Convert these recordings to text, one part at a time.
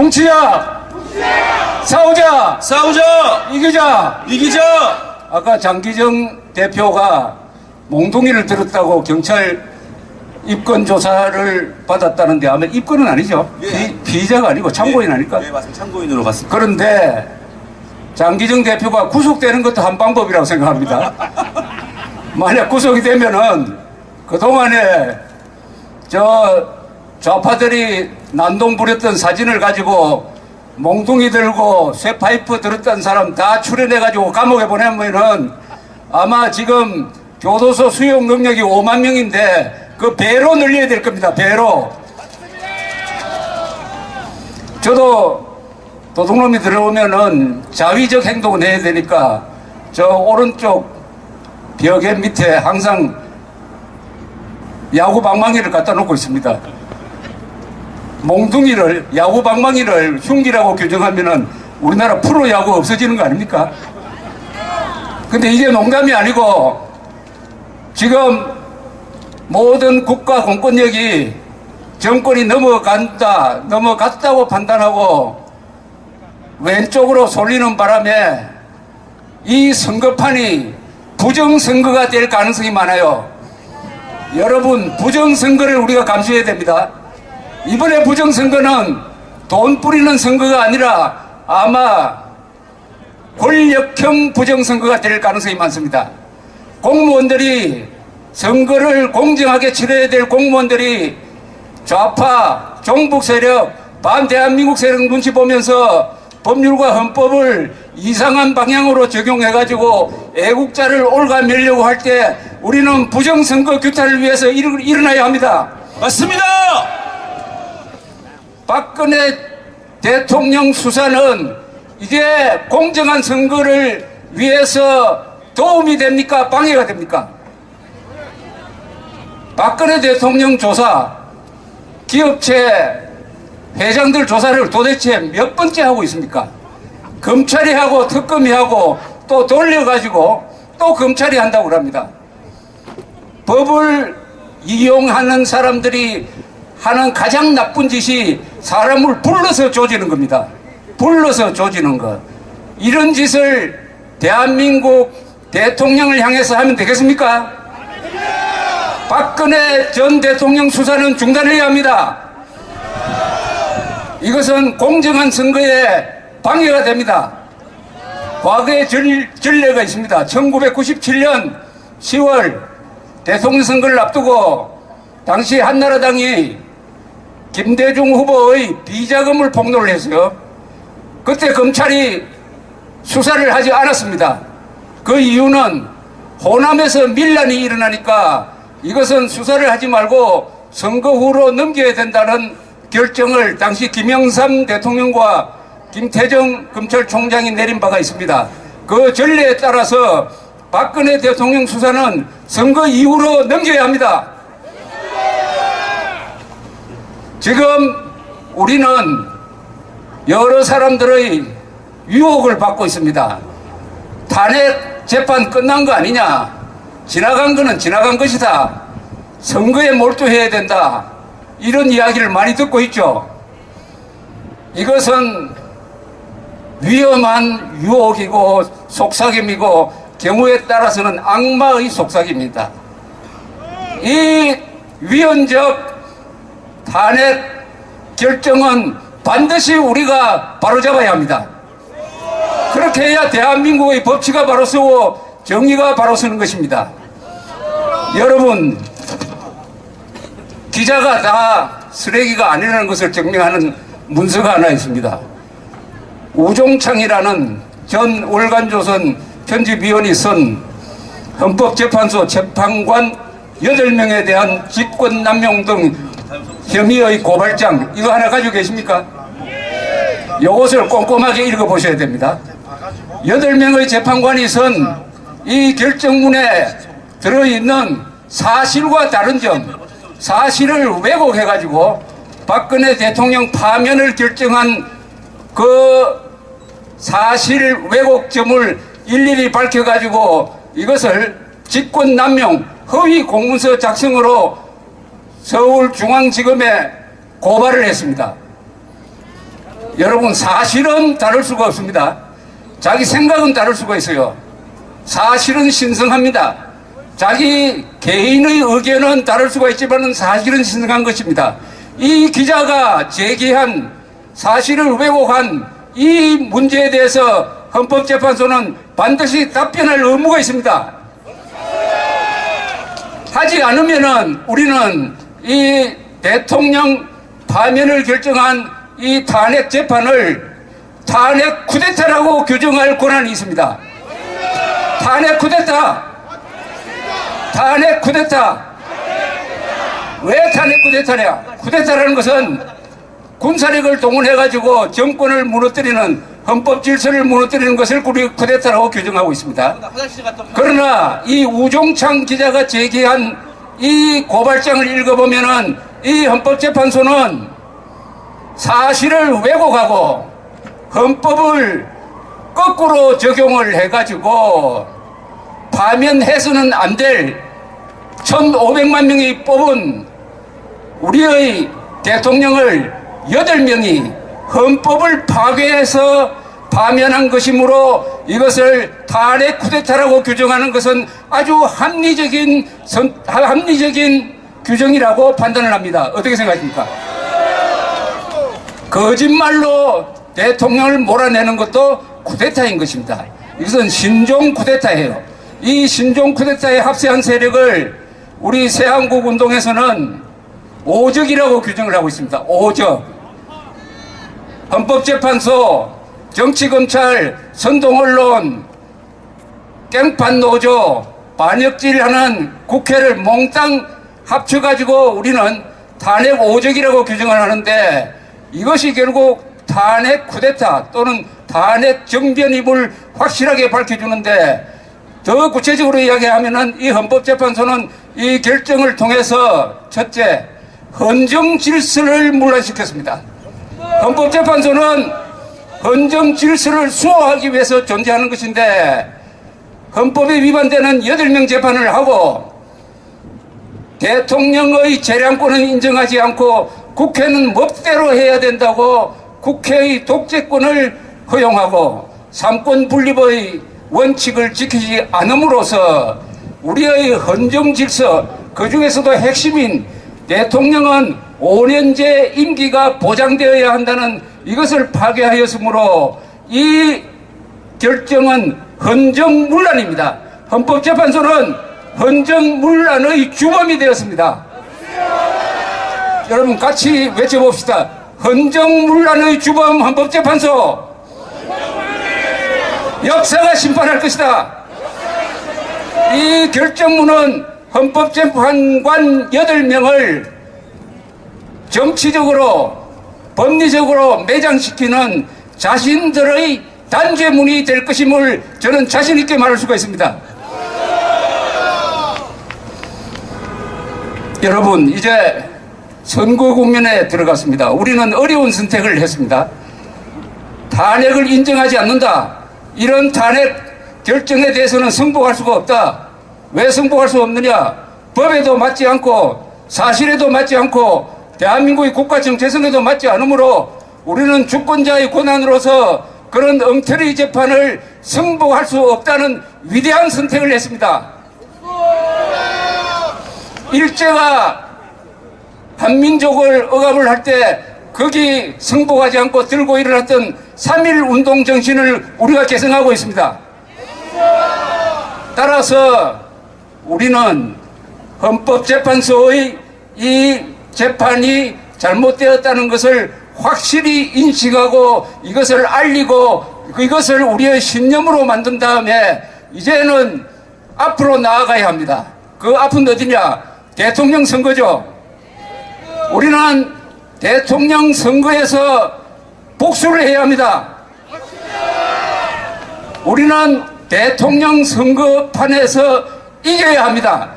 뭉치자! 싸우자! 싸우자! 이기자! 이기자! 아까 장기정 대표가 몽둥이를 들었다고 경찰 입건 조사를 받았다는데 아마 입건은 아니죠. 예. 피의자가 아니고 참고인 아닐까? 네, 맞습니다. 참고인으로 갔습니다. 그런데 장기정 대표가 구속되는 것도 한 방법이라고 생각합니다. 만약 구속이 되면은 그동안에 좌파들이 난동 부렸던 사진을 가지고 몽둥이 들고 쇠파이프 들었던 사람 다 추려내가지고 감옥에 보내면은 아마 지금 교도소 수용 능력이 5만 명인데 그 배로 늘려야 될 겁니다. 배로. 저도 도둑놈이 들어오면은 자위적 행동을 해야 되니까 저 오른쪽 벽에 밑에 항상 야구 방망이를 갖다 놓고 있습니다. 몽둥이를, 야구 방망이를 흉기라고 규정하면은 우리나라 프로야구 없어지는 거 아닙니까? 근데 이게 농담이 아니고 지금 모든 국가 공권력이 정권이 넘어갔다고 판단하고 왼쪽으로 쏠리는 바람에 이 선거판이 부정선거가 될 가능성이 많아요. 여러분, 부정선거를 우리가 감수해야 됩니다. 이번에 부정선거는 돈 뿌리는 선거가 아니라 아마 권력형 부정선거가 될 가능성이 많습니다. 공무원들이 선거를 공정하게 치러야 될 공무원들이 좌파, 종북 세력, 반대한민국 세력 눈치 보면서 법률과 헌법을 이상한 방향으로 적용해가지고 애국자를 올가매려고 할 때 우리는 부정선거 규탄을 위해서 일어나야 합니다. 맞습니다! 박근혜 대통령 수사는 이게 공정한 선거를 위해서 도움이 됩니까? 방해가 됩니까? 박근혜 대통령 조사, 기업체 회장들 조사를 도대체 몇 번째 하고 있습니까? 검찰이 하고 특검이 하고 또 돌려가지고 또 검찰이 한다고 합니다. 법을 이용하는 사람들이 하는 가장 나쁜 짓이 사람을 불러서 조지는 겁니다. 불러서 조지는 것. 이런 짓을 대한민국 대통령을 향해서 하면 되겠습니까? 박근혜 전 대통령 수사는 중단해야 합니다. 이것은 공정한 선거에 방해가 됩니다. 과거의 전례가 있습니다. 1997년 10월 대통령 선거를 앞두고 당시 한나라당이 김대중 후보의 비자금을 폭로를 했어요. 그때 검찰이 수사를 하지 않았습니다. 그 이유는 호남에서 밀란이 일어나니까 이것은 수사를 하지 말고 선거 후로 넘겨야 된다는 결정을 당시 김영삼 대통령과 김태정 검찰총장이 내린 바가 있습니다. 그 전례에 따라서 박근혜 대통령 수사는 선거 이후로 넘겨야 합니다. 지금 우리는 여러 사람들의 유혹을 받고 있습니다. 탄핵 재판 끝난 거 아니냐? 지나간 거는 지나간 것이다. 선거에 몰두해야 된다. 이런 이야기를 많이 듣고 있죠. 이것은 위험한 유혹이고 속삭임이고 경우에 따라서는 악마의 속삭임입니다. 이 위헌적 탄핵 결정은 반드시 우리가 바로잡아야 합니다. 그렇게 해야 대한민국의 법치가 바로 서고 정의가 바로 서는 것입니다. 여러분, 기자가 다 쓰레기가 아니라는 것을 증명하는 문서가 하나 있습니다. 우종창이라는 전 월간조선 편집위원이 쓴 헌법재판소 재판관 8명에 대한 직권남용 등 혐의의 고발장, 이거 하나 가지고 계십니까? 이것을 꼼꼼하게 읽어보셔야 됩니다. 8명의 재판관이 쓴 이 결정문에 들어있는 사실과 다른 점, 사실을 왜곡해가지고 박근혜 대통령 파면을 결정한 그 사실 왜곡점을 일일이 밝혀가지고 이것을 직권남용 허위 공문서 작성으로 서울중앙지검에 고발을 했습니다. 여러분, 사실은 다를 수가 없습니다. 자기 생각은 다를 수가 있어요. 사실은 신성합니다. 자기 개인의 의견은 다를 수가 있지만 사실은 신성한 것입니다. 이 기자가 제기한 사실을 왜곡한 이 문제에 대해서 헌법재판소는 반드시 답변할 의무가 있습니다. 하지 않으면은 우리는 이 대통령 파면을 결정한 이 탄핵 재판을 탄핵 쿠데타라고 규정할 권한이 있습니다. 탄핵 쿠데타! 탄핵 쿠데타! 왜 탄핵 쿠데타냐? 쿠데타라는 것은 군사력을 동원해가지고 정권을 무너뜨리는, 헌법 질서를 무너뜨리는 것을 우리 쿠데타라고 규정하고 있습니다. 그러나 이 우종창 기자가 제기한 이 고발장을 읽어보면은 이 헌법재판소는 사실을 왜곡하고 헌법을 거꾸로 적용을 해가지고 파면해서는 안 될 1,500만 명이 뽑은 우리의 대통령을 8명이 헌법을 파괴해서 파면한 것이므로 이것을 탄핵 쿠데타라고 규정하는 것은 아주 합리적인 규정이라고 판단을 합니다. 어떻게 생각하십니까? 거짓말로 대통령을 몰아내는 것도 쿠데타인 것입니다. 이것은 신종 쿠데타예요. 이 신종 쿠데타에 합세한 세력을 우리 새한국 운동에서는 오적이라고 규정을 하고 있습니다. 오적. 헌법재판소, 정치검찰, 선동언론, 깽판노조, 반역질하는 국회를 몽땅 합쳐가지고 우리는 탄핵 오적이라고 규정을 하는데 이것이 결국 탄핵 쿠데타 또는 탄핵 정변입을 확실하게 밝혀주는데 더 구체적으로 이야기하면은 이 헌법재판소는 이 결정을 통해서 첫째, 헌정 질서를 문란시켰습니다. 헌법재판소는 헌정 질서를 수호하기 위해서 존재하는 것인데 헌법에 위반되는 8명 재판을 하고 대통령의 재량권은 인정하지 않고 국회는 멋대로 해야 된다고 국회의 독재권을 허용하고 삼권 분립의 원칙을 지키지 않음으로써 우리의 헌정 질서, 그 중에서도 핵심인 대통령은 5년제 임기가 보장되어야 한다는 이것을 파괴하였으므로 이 결정은 헌정문란입니다. 헌법재판소는 헌정문란의 주범이 되었습니다. 여러분 같이 외쳐봅시다. 헌정문란의 주범 헌법재판소. 역사가 심판할 것이다. 이 결정문은 헌법재판관 8명을 정치적으로 법리적으로 매장시키는 자신들의 단죄문이 될 것임을 저는 자신 있게 말할 수가 있습니다. 여러분, 이제 선거 국면에 들어갔습니다. 우리는 어려운 선택을 했습니다. 탄핵을 인정하지 않는다. 이런 탄핵 결정에 대해서는 승복할 수가 없다. 왜 승복할 수 없느냐? 법에도 맞지 않고 사실에도 맞지 않고 대한민국의 국가 정체성에도 맞지 않으므로 우리는 주권자의 권한으로서 그런 엉터리 재판을 승복할 수 없다는 위대한 선택을 했습니다. 일제가 한민족을 억압을 할 때 거기 승복하지 않고 들고 일어났던 3.1 운동 정신을 우리가 계승하고 있습니다. 따라서 우리는 헌법재판소의 이 재판이 잘못되었다는 것을 확실히 인식하고 이것을 알리고 이것을 우리의 신념으로 만든 다음에 이제는 앞으로 나아가야 합니다. 그 앞은 어디냐? 대통령 선거죠. 우리는 대통령 선거에서 복수를 해야 합니다. 우리는 대통령 선거판에서 이겨야 합니다.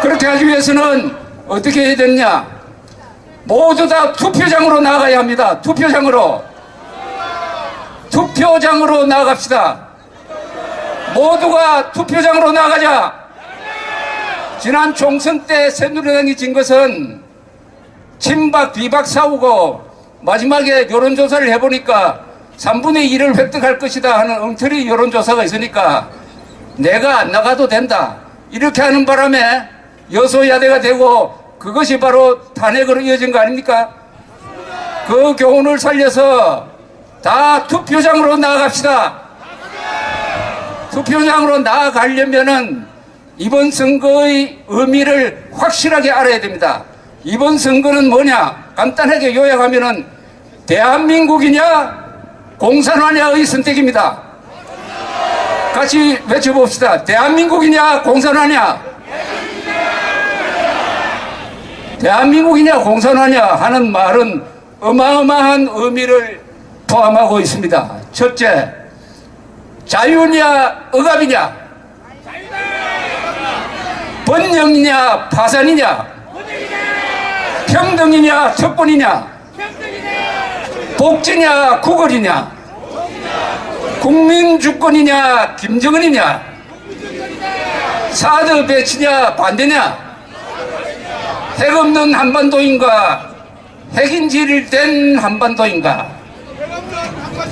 그렇게 하기 위해서는 어떻게 해야 되느냐? 모두 다 투표장으로 나가야 합니다. 투표장으로 나아갑시다. 모두가 투표장으로 나가자. 지난 총선 때 새누리당이 진 것은 친박 비박 싸우고 마지막에 여론조사를 해보니까 3분의 1을 획득할 것이다 하는 엉터리 여론조사가 있으니까 내가 안 나가도 된다 이렇게 하는 바람에 여소야대가 되고 그것이 바로 탄핵으로 이어진 거 아닙니까? 그 교훈을 살려서 다 투표장으로 나아갑시다. 투표장으로 나아가려면은 이번 선거의 의미를 확실하게 알아야 됩니다. 이번 선거는 뭐냐? 간단하게 요약하면은 대한민국이냐 공산화냐의 선택입니다. 같이 외쳐봅시다. 대한민국이냐 공산화냐? 대한민국이냐 공산화냐 하는 말은 어마어마한 의미를 포함하고 있습니다. 첫째, 자유냐 억압이냐? 번영이냐 파산이냐? 평등이냐 척본이냐? 복지냐 구걸이냐? 국민주권이냐 김정은이냐? 사드 배치냐 반대냐? 핵 없는 한반도인가 핵인질 된 한반도인가?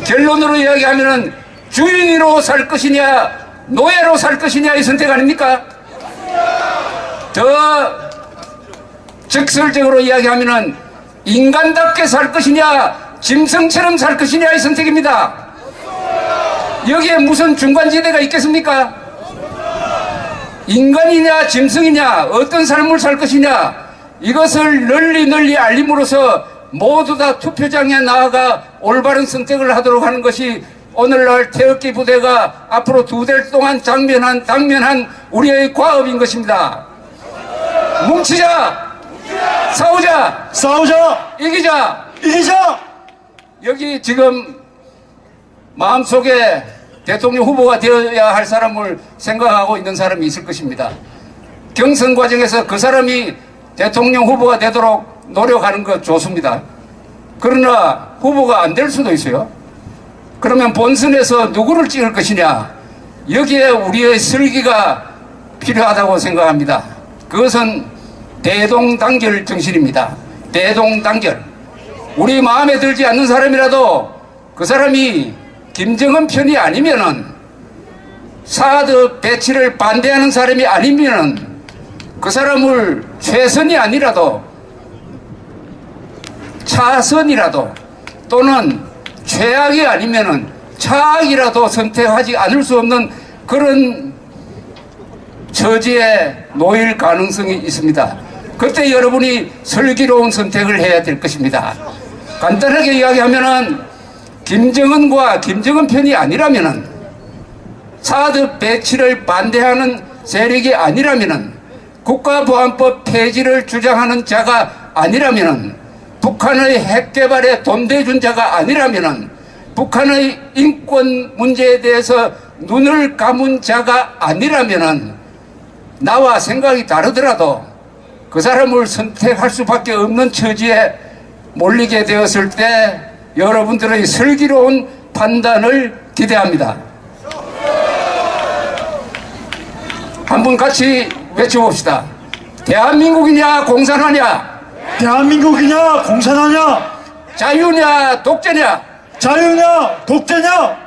결론으로 이야기하면은 주인으로 살 것이냐 노예로 살 것이냐의 선택 아닙니까? 더 적설적으로 이야기하면은 인간답게 살 것이냐 짐승처럼 살 것이냐의 선택입니다. 여기에 무슨 중간지대가 있겠습니까? 인간이냐 짐승이냐 어떤 삶을 살 것이냐 이것을 널리 알림으로써 모두 다 투표장에 나아가 올바른 선택을 하도록 하는 것이 오늘날 태극기 부대가 앞으로 2달 동안 당면한 우리의 과업인 것입니다. 뭉치자, 싸우자, 이기자. 여기 지금 마음속에 대통령 후보가 되어야 할 사람을 생각하고 있는 사람이 있을 것입니다. 경선 과정에서 그 사람이 대통령 후보가 되도록 노력하는 것 좋습니다. 그러나 후보가 안 될 수도 있어요. 그러면 본선에서 누구를 찍을 것이냐? 여기에 우리의 설기가 필요하다고 생각합니다. 그것은 대동단결 정신입니다. 대동단결. 우리 마음에 들지 않는 사람이라도 그 사람이 김정은 편이 아니면은 사드 배치를 반대하는 사람이 아니면은 그 사람을 최선이 아니라도 차선이라도 또는 최악이 아니면은 차악이라도 선택하지 않을 수 없는 그런 처지에 놓일 가능성이 있습니다. 그때 여러분이 슬기로운 선택을 해야 될 것입니다. 간단하게 이야기하면은 김정은과 김정은 편이 아니라면은 사드 배치를 반대하는 세력이 아니라면은 국가보안법 폐지를 주장하는 자가 아니라면은 북한의 핵 개발에 돈 대준 자가 아니라면은 북한의 인권 문제에 대해서 눈을 감은 자가 아니라면은 나와 생각이 다르더라도 그 사람을 선택할 수밖에 없는 처지에 몰리게 되었을 때 여러분들의 슬기로운 판단을 기대합니다. 한번 같이 외쳐봅시다. 대한민국이냐 공산화냐? 대한민국이냐 공산화냐? 자유냐 독재냐? 자유냐 독재냐?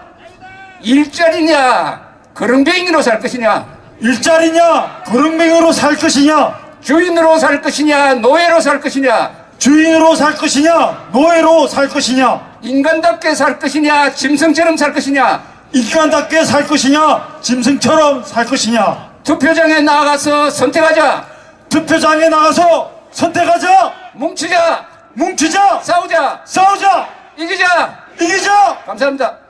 일자리냐 거렁뱅이로 살 것이냐? 일자리냐 거렁뱅이로 살 것이냐? 주인으로 살 것이냐 노예로 살 것이냐? 주인으로 살 것이냐 노예로 살 것이냐? 인간답게 살 것이냐 짐승처럼 살 것이냐? 인간답게 살 것이냐 짐승처럼 살 것이냐? 투표장에 나가서 선택하자. 투표장에 나가서 선택하자. 뭉치자. 싸우자. 이기자. 감사합니다.